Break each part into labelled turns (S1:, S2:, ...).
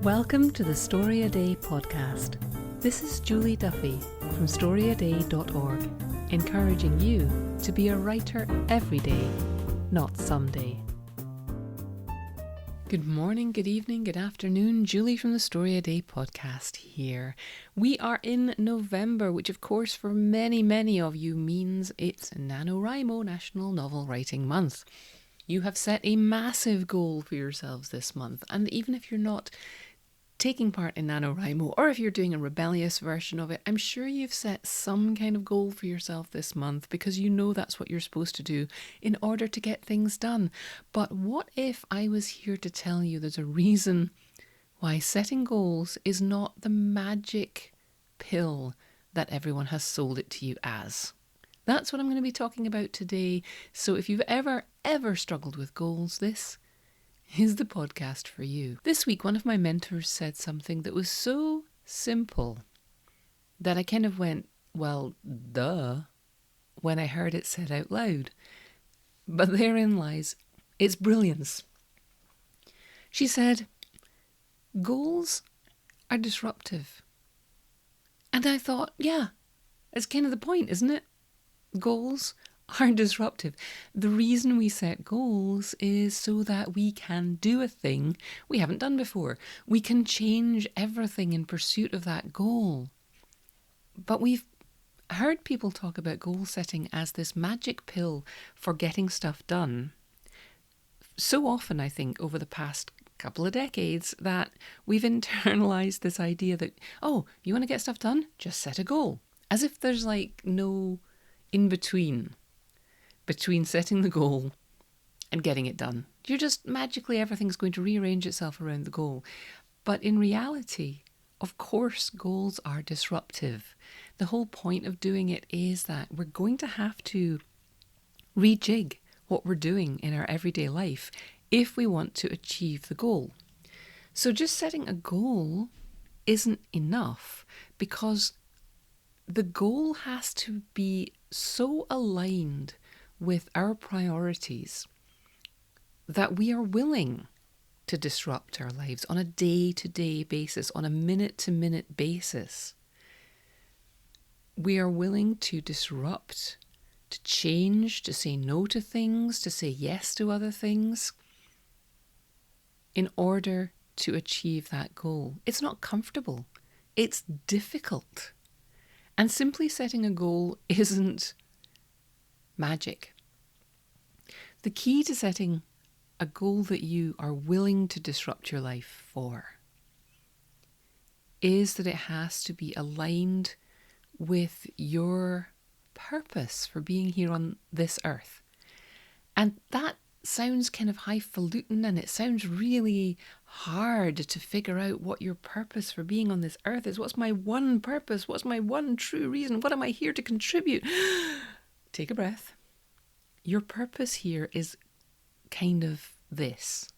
S1: Welcome to the Story A Day podcast. This is Julie Duffy from StADa269.org, encouraging you to be a writer every day, not someday. Good morning, good evening, good afternoon. Julie from the Story A Day podcast here. We are in November, which of course for many of you means it's NaNoWriMo National Novel Writing Month. You have set a massive goal for yourselves this month, and even if you're not taking part in NaNoWriMo, or if you're doing a rebellious version of it, I'm sure you've set some kind of goal for yourself this month because you know that's what you're supposed to do in order to get things done. But what if I was here to tell you there's a reason why setting goals is not the magic pill that everyone has sold it to you as? That's what I'm going to be talking about today. So if you've ever struggled with goals, this is the podcast for you. This week, one of my mentors said something that was so simple that I kind of went, well, duh, when I heard it said out loud. But therein lies its brilliance. She said, goals are disruptive. And I thought, yeah, that's kind of the point, isn't it? Goals are disruptive. The reason we set goals is so that we can do a thing we haven't done before. We can change everything in pursuit of that goal. But we've heard people talk about goal setting as this magic pill for getting stuff done so often, I think, over the past couple of decades, that we've internalized this idea that, oh, you want to get stuff done? Just set a goal. As if there's like no in between setting the goal and getting it done. You're just magically, everything's going to rearrange itself around the goal. But in reality, of course, goals are disruptive. The whole point of doing it is that we're going to have to rejig what we're doing in our everyday life if we want to achieve the goal. So just setting a goal isn't enough, because the goal has to be so aligned with our priorities that we are willing to disrupt our lives on a day-to-day basis, on a minute-to-minute basis. We are willing to disrupt, to change, to say no to things, to say yes to other things in order to achieve that goal. It's not comfortable. It's difficult. And simply setting a goal isn't magic. The key to setting a goal that you are willing to disrupt your life for is that it has to be aligned with your purpose for being here on this earth. And that sounds kind of highfalutin, and it sounds really hard to figure out what your purpose for being on this earth is. What's my one purpose? What's my one true reason? What am I here to contribute? Take a breath. Your purpose here is kind of this.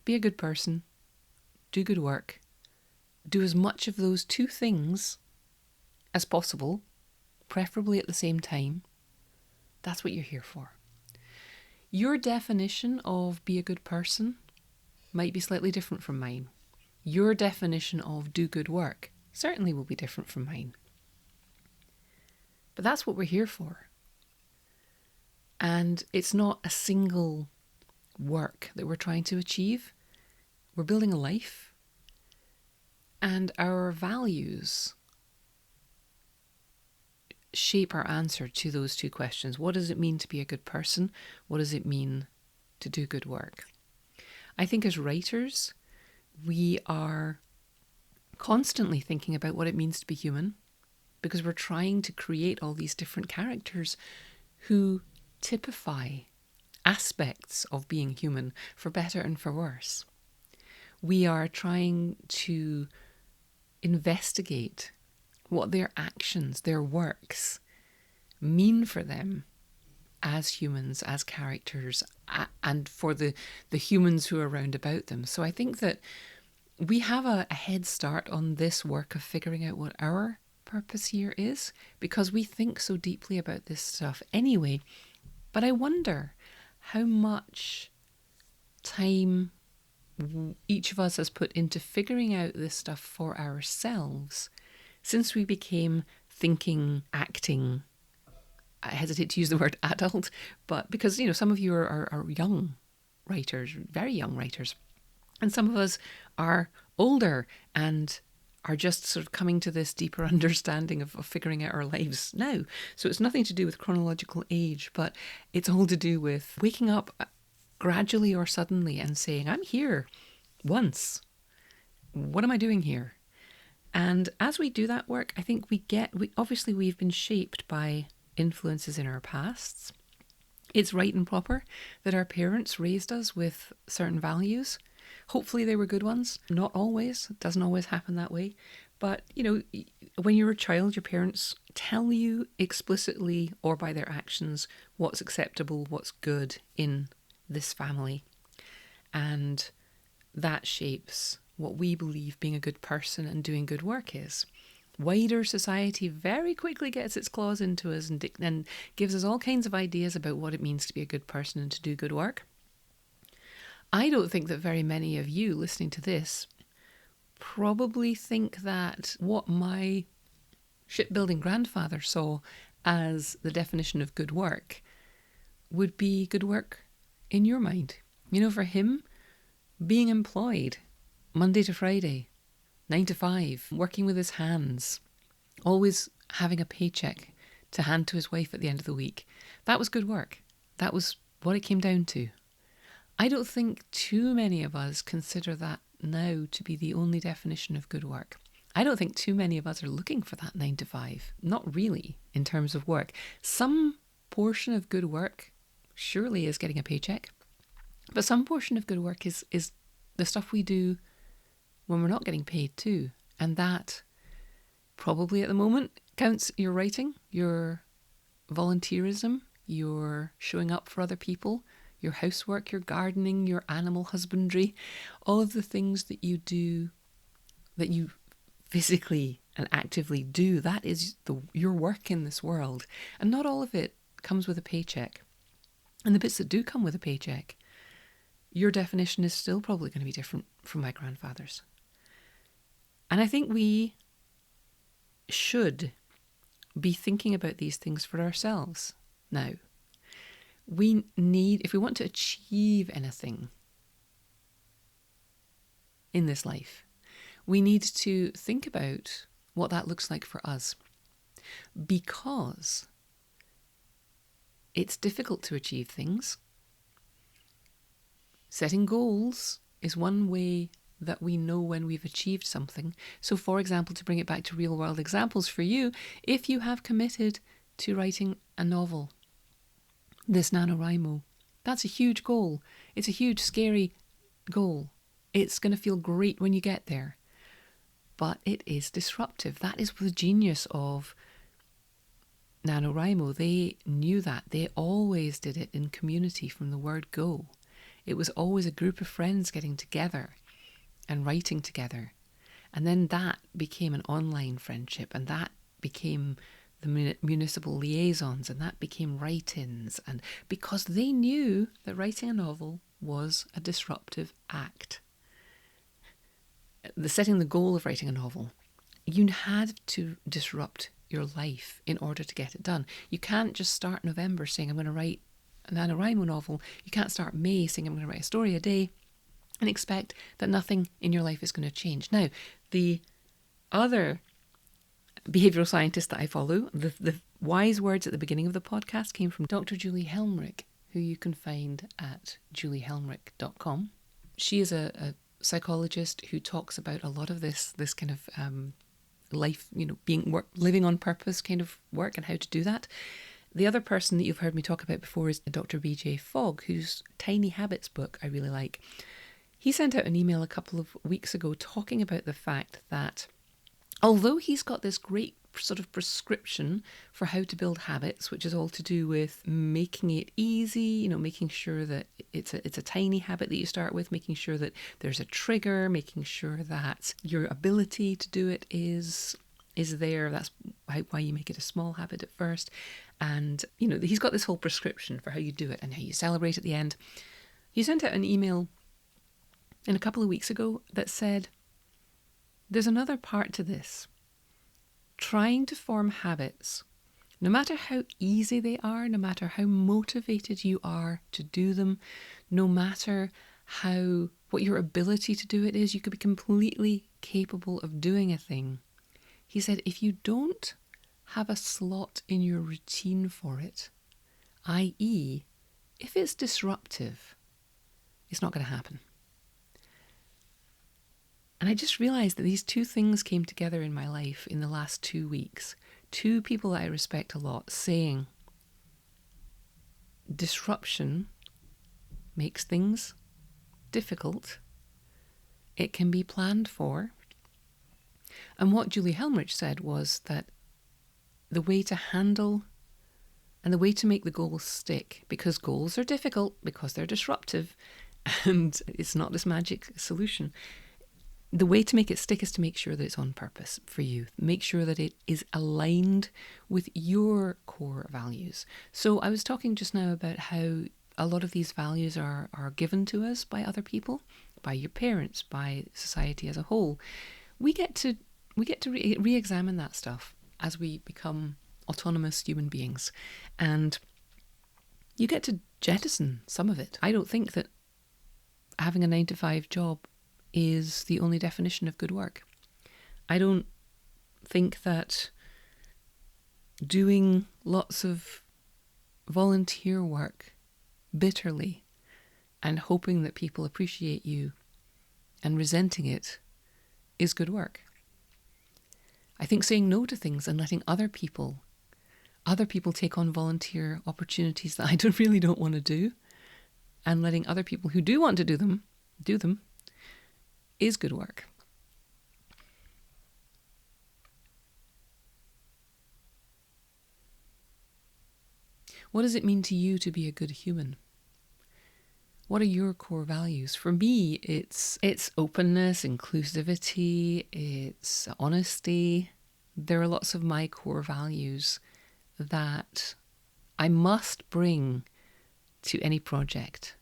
S1: Be a good person. Do good work. Do as much of those two things as possible, preferably at the same time. That's what you're here for. Your definition of be a good person might be slightly different from mine. Your definition of do good work certainly will be different from mine. But that's what we're here for. And it's not a single work that we're trying to achieve. We're building a life. And our values shape our answer to those two questions. What does it mean to be a good person? What does it mean to do good work? I think as writers, we are constantly thinking about what it means to be human, because we're trying to create all these different characters who typify aspects of being human, for better and for worse. We are trying to investigate what their actions, their works mean for them as humans, as characters, and for the humans who are round about them. So I think that we have a head start on this work of figuring out what our purpose here is, because we think so deeply about this stuff anyway. But I wonder how much time each of us has put into figuring out this stuff for ourselves since we became thinking, acting, I hesitate to use the word adult, but because, some of you are young writers, very young writers, and some of us are older and are just sort of coming to this deeper understanding of figuring out our lives now. So it's nothing to do with chronological age, but it's all to do with waking up gradually or suddenly and saying, I'm here once. What am I doing here? And as we do that work, I think obviously we've been shaped by influences in our pasts. It's right and proper that our parents raised us with certain values. Hopefully they were good ones. Not always. It doesn't always happen that way. But, when you're a child, your parents tell you explicitly or by their actions what's acceptable, what's good in this family. And that shapes what we believe being a good person and doing good work is. Wider society very quickly gets its claws into us and gives us all kinds of ideas about what it means to be a good person and to do good work. I don't think that very many of you listening to this probably think that what my shipbuilding grandfather saw as the definition of good work would be good work in your mind. For him, being employed Monday to Friday, 9 to 5, working with his hands, always having a paycheck to hand to his wife at the end of the week. That was good work. That was what it came down to. I don't think too many of us consider that now to be the only definition of good work. I don't think too many of us are looking for that 9 to 5. Not really, in terms of work. Some portion of good work surely is getting a paycheck. But some portion of good work is the stuff we do when we're not getting paid too. And that probably at the moment counts your writing, your volunteerism, your showing up for other people, your housework, your gardening, your animal husbandry, all of the things that you do, that you physically and actively do, that is your work in this world. And not all of it comes with a paycheck. And the bits that do come with a paycheck, your definition is still probably going to be different from my grandfather's. And I think we should be thinking about these things for ourselves now. If we want to achieve anything in this life, we need to think about what that looks like for us. Because it's difficult to achieve things. Setting goals is one way that we know when we've achieved something. So, for example, to bring it back to real world examples for you, if you have committed to writing a novel, this NaNoWriMo, that's a huge goal. It's a huge, scary goal. It's going to feel great when you get there. But it is disruptive. That is the genius of NaNoWriMo. They knew that. They always did it in community from the word go. It was always a group of friends getting together and writing together. And then that became an online friendship, and that became the municipal liaisons, and that became write-ins. And because they knew that writing a novel was a disruptive act. Setting the goal of writing a novel, you had to disrupt your life in order to get it done. You can't just start November saying, I'm going to write a NaNoWriMo novel. You can't start May saying, I'm going to write a story a day and expect that nothing in your life is going to change. Now, the other behavioural scientist that I follow, the wise words at the beginning of the podcast came from Dr. Julie Helmrich, who you can find at juliehelmrich.com. She is a psychologist who talks about a lot of this kind of life, living on purpose kind of work and how to do that. The other person that you've heard me talk about before is Dr. BJ Fogg, whose Tiny Habits book I really like. He sent out an email a couple of weeks ago talking about the fact that although he's got this great sort of prescription for how to build habits, which is all to do with making it easy, making sure that it's a tiny habit that you start with, making sure that there's a trigger, making sure that your ability to do it is there. That's why you make it a small habit at first. And, he's got this whole prescription for how you do it and how you celebrate at the end. He sent out an email in a couple of weeks ago that said, there's another part to this. Trying to form habits, no matter how easy they are, no matter how motivated you are to do them, no matter what your ability to do it is, you could be completely capable of doing a thing. He said, if you don't have a slot in your routine for it, i.e., if it's disruptive, it's not going to happen. And I just realized that these two things came together in my life in the last 2 weeks. Two people that I respect a lot saying, disruption makes things difficult. It can be planned for. And what Julie Helmrich said was that the way to handle and the way to make the goals stick, because goals are difficult, because they're disruptive, and it's not this magic solution. The way to make it stick is to make sure that it's on purpose for you. Make sure that it is aligned with your core values. So I was talking just now about how a lot of these values are given to us by other people, by your parents, by society as a whole. We get to re-examine that stuff as we become autonomous human beings. And you get to jettison some of it. I don't think that having a 9-to-5 job is the only definition of good work. I don't think that doing lots of volunteer work bitterly and hoping that people appreciate you and resenting it is good work. I think saying no to things and letting other people take on volunteer opportunities that I really don't want to do, and letting other people who do want to do them is good work. What does it mean to you to be a good human? What are your core values? For me, it's openness, inclusivity, it's honesty. There are lots of my core values that I must bring to any project,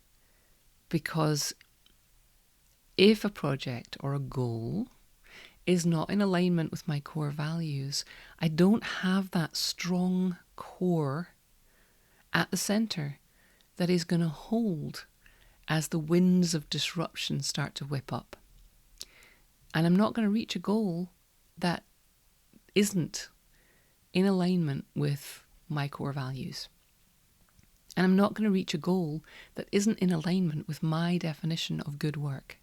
S1: because if a project or a goal is not in alignment with my core values, I don't have that strong core at the center that is going to hold as the winds of disruption start to whip up. And I'm not going to reach a goal that isn't in alignment with my core values. And I'm not going to reach a goal that isn't in alignment with my definition of good work.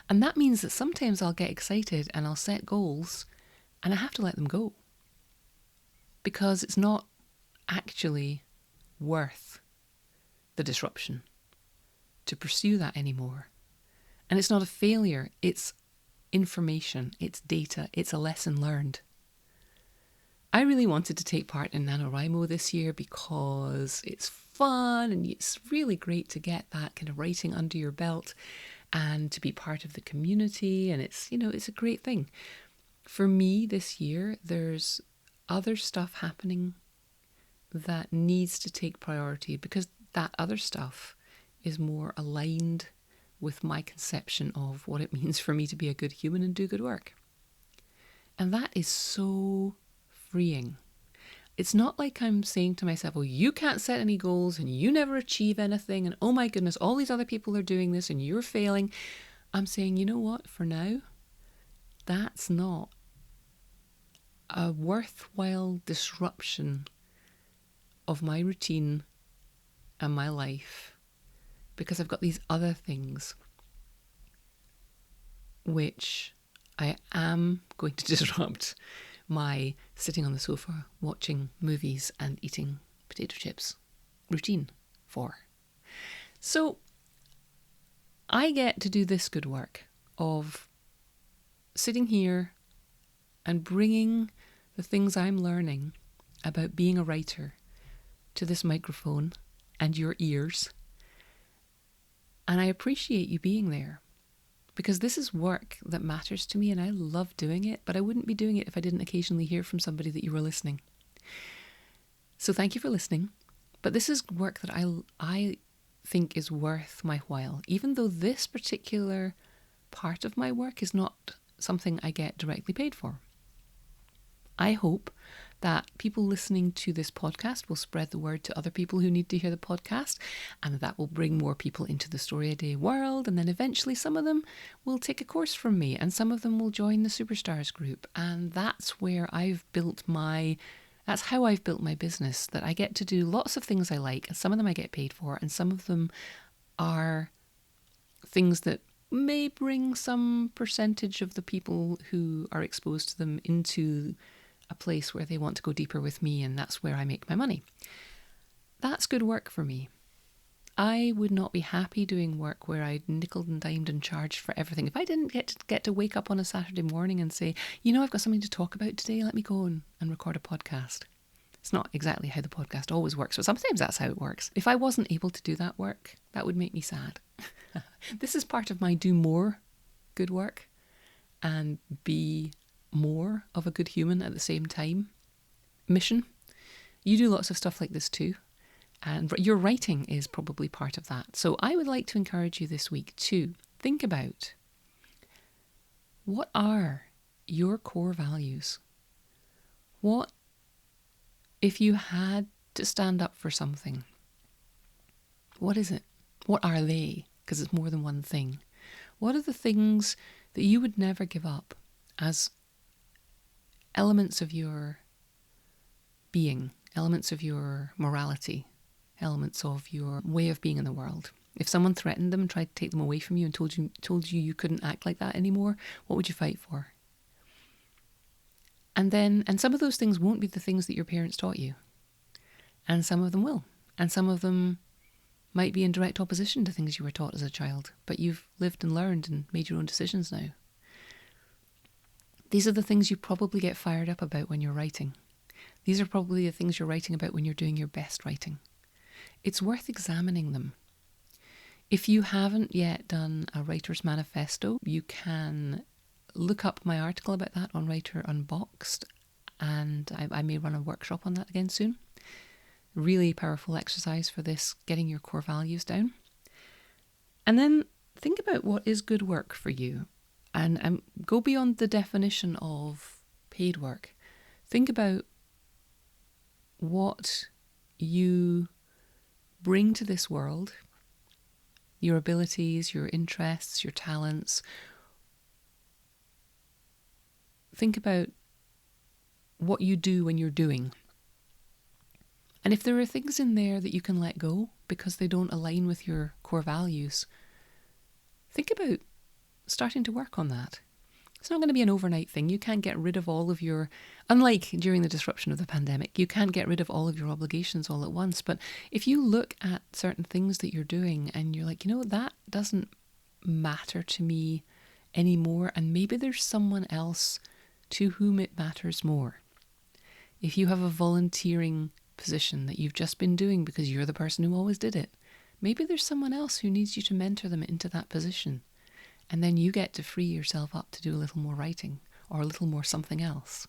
S1: And that means that sometimes I'll get excited and I'll set goals and I have to let them go, because it's not actually worth the disruption to pursue that anymore. And it's not a failure, it's information, it's data, it's a lesson learned. I really wanted to take part in NaNoWriMo this year because it's fun and it's really great to get that kind of writing under your belt and to be part of the community, and it's a great thing. For me this year, there's other stuff happening that needs to take priority, because that other stuff is more aligned with my conception of what it means for me to be a good human and do good work. And that is so freeing. It's not like I'm saying to myself, oh, you can't set any goals and you never achieve anything, and oh my goodness, all these other people are doing this and you're failing. I'm saying, you know what, for now, that's not a worthwhile disruption of my routine and my life, because I've got these other things which I am going to disrupt my sitting on the sofa watching movies and eating potato chips routine for. So I get to do this good work of sitting here and bringing the things I'm learning about being a writer to this microphone and your ears. And I appreciate you being there, because this is work that matters to me and I love doing it, but I wouldn't be doing it if I didn't occasionally hear from somebody that you were listening. So thank you for listening. But this is work that I think is worth my while, even though this particular part of my work is not something I get directly paid for. I hope that people listening to this podcast will spread the word to other people who need to hear the podcast, and that will bring more people into the Story a Day world. And then eventually some of them will take a course from me, and some of them will join the Superstars group. And that's how I've built my business, that I get to do lots of things I like, and some of them I get paid for, and some of them are things that may bring some percentage of the people who are exposed to them into a place where they want to go deeper with me, and that's where I make my money. That's good work for me. I would not be happy doing work where I nickeled and dimed and charged for everything. If I didn't get to wake up on a Saturday morning and say, I've got something to talk about today, let me go and record a podcast. It's not exactly how the podcast always works, but sometimes that's how it works. If I wasn't able to do that work, that would make me sad. This is part of my do more good work and be more of a good human at the same time mission. You do lots of stuff like this too, and your writing is probably part of that. So I would like to encourage you this week to think about, what are your core values? What if you had to stand up for something? What is it? What are they? Because it's more than one thing. What are the things that you would never give up as elements of your being, elements of your morality, elements of your way of being in the world? If someone threatened them and tried to take them away from you and told you couldn't act like that anymore, what would you fight for? And some of those things won't be the things that your parents taught you. And some of them will. And some of them might be in direct opposition to things you were taught as a child, but you've lived and learned and made your own decisions now. These are the things you probably get fired up about when you're writing. These are probably the things you're writing about when you're doing your best writing. It's worth examining them. If you haven't yet done a writer's manifesto, you can look up my article about that on Writer Unboxed, and I may run a workshop on that again soon. Really powerful exercise for this, getting your core values down. And then think about what is good work for you, and go beyond the definition of paid work. Think about what you bring to this world, your abilities, your interests, your talents. Think about what you do when you're doing. And if there are things in there that you can let go because they don't align with your core values, think about starting to work on that. It's not going to be an overnight thing. You can't get rid of all of your, unlike during the disruption of the pandemic, you can't get rid of all of your obligations all at once. But if you look at certain things that you're doing and you're like, that doesn't matter to me anymore, and maybe there's someone else to whom it matters more. If you have a volunteering position that you've just been doing because you're the person who always did it, maybe there's someone else who needs you to mentor them into that position. And then you get to free yourself up to do a little more writing or a little more something else.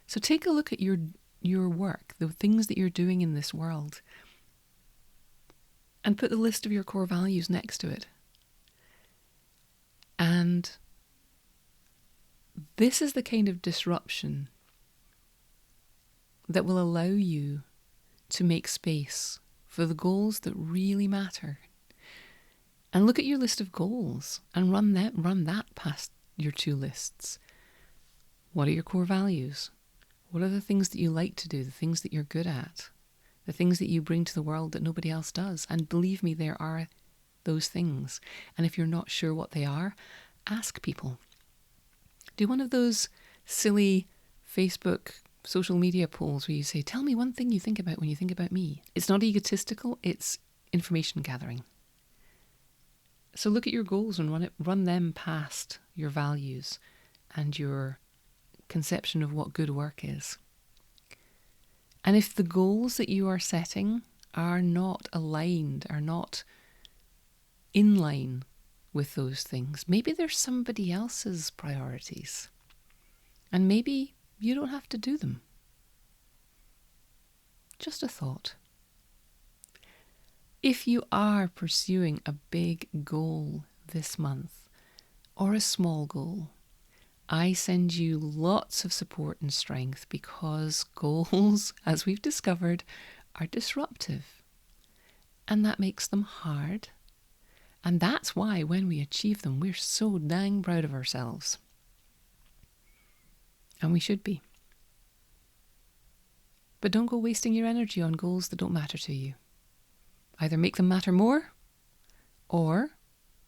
S1: So take a look at your work, the things that you're doing in this world, and put the list of your core values next to it. And this is the kind of disruption that will allow you to make space for the goals that really matter. And look at your list of goals and run that past your two lists. What are your core values? What are the things that you like to do, the things that you're good at, the things that you bring to the world that nobody else does? And believe me, there are those things. And if you're not sure what they are, ask people. Do one of those silly Facebook social media polls where you say, tell me one thing you think about when you think about me. It's not egotistical, it's information gathering. So look at your goals and run them past your values and your conception of what good work is. And if the goals that you are setting are not aligned, are not in line with those things, maybe there's somebody else's priorities. And maybe you don't have to do them. Just a thought. If you are pursuing a big goal this month or a small goal, I send you lots of support and strength, because goals, as we've discovered, are disruptive. And that makes them hard. And that's why when we achieve them, we're so dang proud of ourselves. And we should be. But don't go wasting your energy on goals that don't matter to you. Either make them matter more, or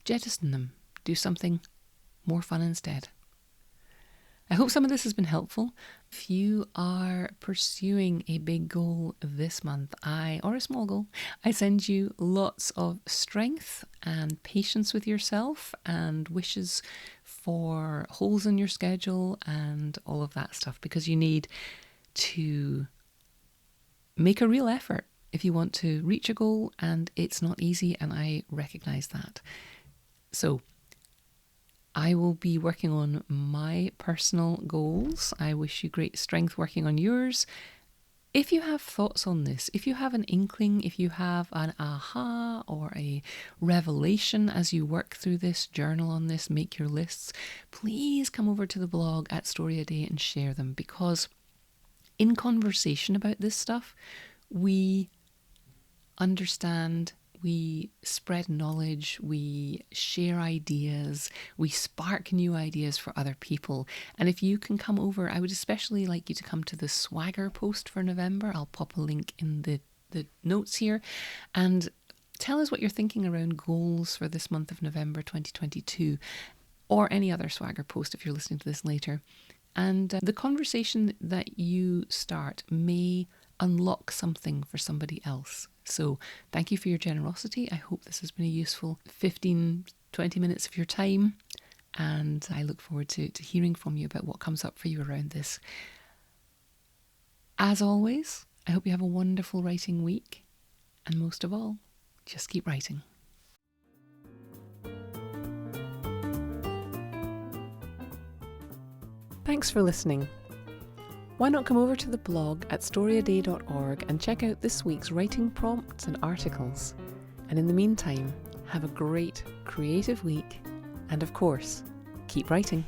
S1: jettison them. Do something more fun instead. I hope some of this has been helpful. If you are pursuing a big goal this month, or a small goal, I send you lots of strength and patience with yourself and wishes for holes in your schedule and all of that stuff, because you need to make a real effort if you want to reach a goal, and it's not easy, and I recognise that. So I will be working on my personal goals. I wish you great strength working on yours. If you have thoughts on this, if you have an inkling, if you have an aha or a revelation as you work through this, journal on this, make your lists, please come over to the blog at StADa269 and share them, because in conversation about this stuff, we understand, we spread knowledge, we share ideas, we spark new ideas for other people. And if you can come over, I would especially like you to come to the swagger post for November. I'll pop a link in the notes here, and tell us what you're thinking around goals for this month of November 2022, or any other swagger post if you're listening to this later. And the conversation that you start may unlock something for somebody else. So thank you for your generosity. I hope this has been a useful 15, 20 minutes of your time. And I look forward to hearing from you about what comes up for you around this. As always, I hope you have a wonderful writing week. And most of all, just keep writing. Thanks for listening. Why not come over to the blog at StADa269.org and check out this week's writing prompts and articles. And in the meantime, have a great creative week, and of course, keep writing.